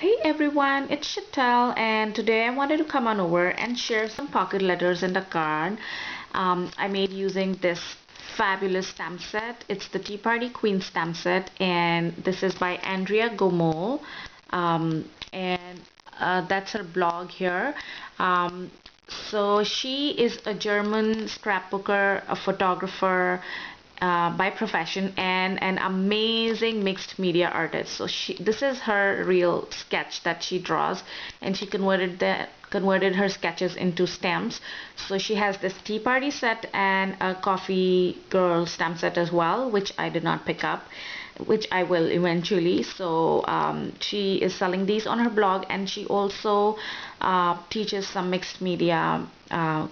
Hey everyone, it's Chantal, and today I wanted to come on over and share some pocket letters and a card I made using this fabulous stamp set. It's the Tea Party Queen stamp set, and this is by Andrea Gomol, and that's her blog here. Um, so she is a German scrapbooker, a photographer, by profession, and an amazing mixed media artist. So this is her real sketch that she draws, and she converted her sketches into stamps. So she has this tea party set and a coffee girl stamp set as well, which I did not pick up, which I will eventually. So she is selling these on her blog, and she also teaches some mixed media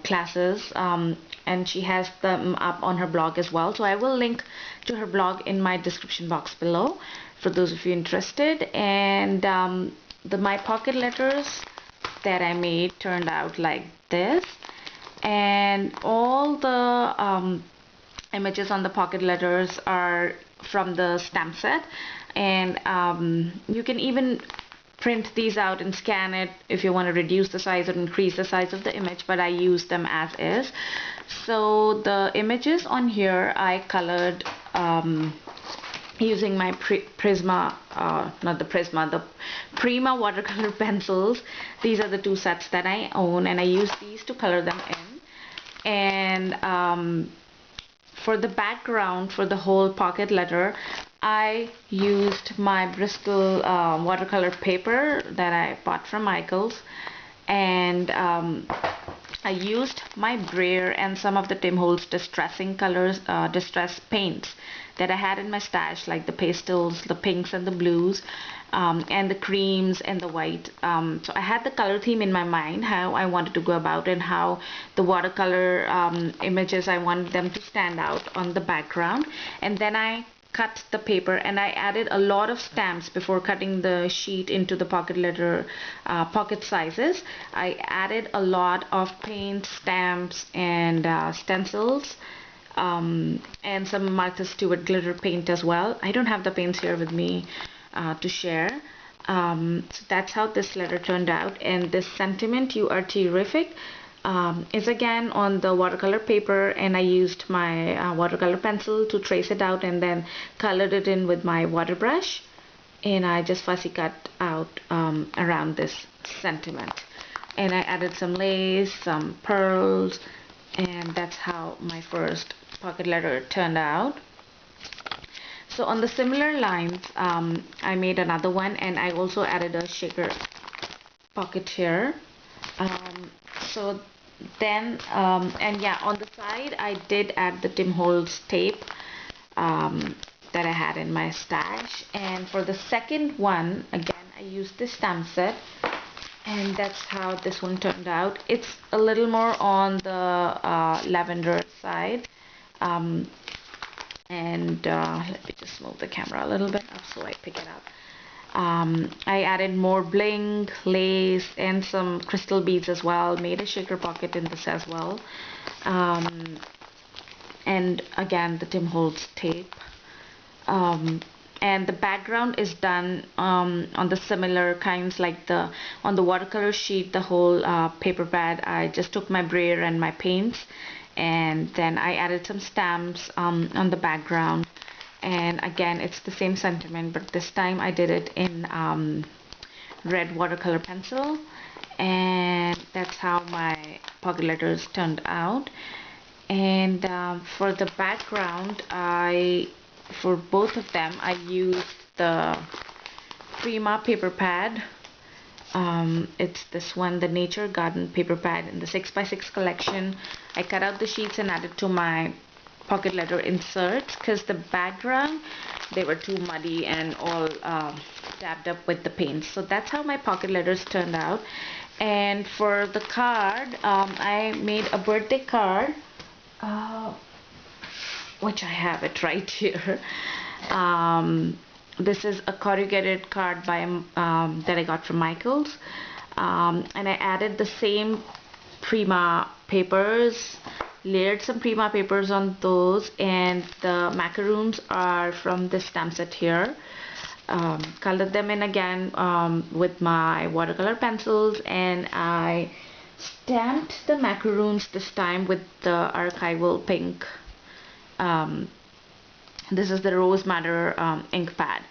classes, and she has them up on her blog as well. So I will link to her blog in my description box below for those of you interested. And the my pocket letters that I made turned out like this, and all the images on the pocket letters are from the stamp set, and you can even print these out and scan it if you want to reduce the size or increase the size of the image, but I use them as is. So the images on here I colored using my not the Prisma, the Prima watercolor pencils. These are the two sets that I own, and I use these to color them in. And for the background for the whole pocket letter, I used my Bristol watercolor paper that I bought from Michaels, and I used my Brayer and some of the Tim Holtz distressing colors, distress paints that I had in my stash, like the pastels, the pinks and the blues, and the creams and the white. So I had the color theme in my mind, how I wanted to go about, and how the watercolor images, I wanted them to stand out on the background. And then I cut the paper, and I added a lot of stamps before cutting the sheet into the pocket letter pocket sizes. I added a lot of paint, stamps, and stencils, and some Martha Stewart glitter paint as well. I don't have the paints here with me to share. So that's how this letter turned out, and this sentiment, "You are terrific," is again on the watercolor paper, and I used my watercolor pencil to trace it out, and then colored it in with my water brush, and I just fussy cut out around this sentiment, and I added some lace, some pearls, and that's how my first pocket letter turned out. So on the similar lines, I made another one, and I also added a shaker pocket here. So then, and yeah, on the side I did add the Tim Holtz tape that I had in my stash. And for the second one, again, I used this stamp set, and that's how this one turned out. It's a little more on the lavender side. And let me just move the camera a little bit up so I pick it up. I added more bling, lace, and some crystal beads as well. Made a shaker pocket in this as well. And again, the Tim Holtz tape. And the background is done on the similar kinds, like on the watercolor sheet, the whole paper pad. I just took my brayer and my paints, and then I added some stamps on the background. And again, it's the same sentiment, but this time I did it in red watercolor pencil, and that's how my pocket letters turned out. And for the background, for both of them, I used the Prima paper pad. It's this one, the Nature Garden paper pad in the 6x6 collection. I cut out the sheets and added to my pocket letter inserts, because the background, they were too muddy and all dabbed up with the paint. So that's how my pocket letters turned out. And for the card, I made a birthday card, which I have it right here. This is a corrugated card by that I got from Michaels, and I added the same Prima papers, layered some Prima papers on those, and the macaroons are from this stamp set here. colored them in again with my watercolor pencils, and I stamped the macaroons this time with the archival pink. This is the Rose Madder ink pad,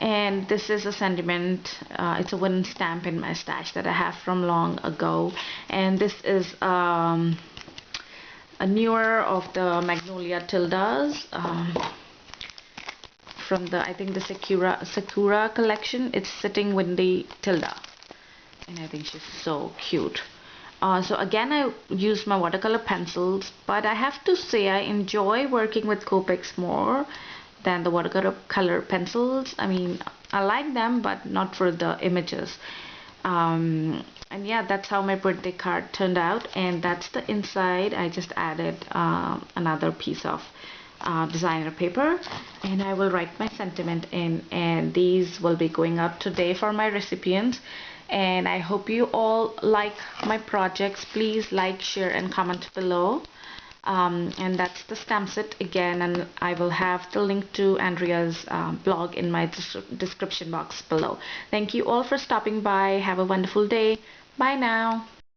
and this is a sentiment. It's a wooden stamp in my stash that I have from long ago, and this is a newer of the Magnolia Tildas from the, I think, the Sakura collection. It's Sitting Windy Tilda, and I think she's so cute. So again, I used my watercolor pencils, but I have to say I enjoy working with Copics more than the watercolor pencils. I mean, I like them, but not for the images. And yeah, that's how my birthday card turned out, and that's the inside. I just added another piece of designer paper, and I will write my sentiment in, and these will be going out today for my recipients. And I hope you all like my projects. Please like, share, and comment below. And that's the stamp set again, and I will have the link to Andrea's blog in my description box below. Thank you all for stopping by. Have a wonderful day. Bye now.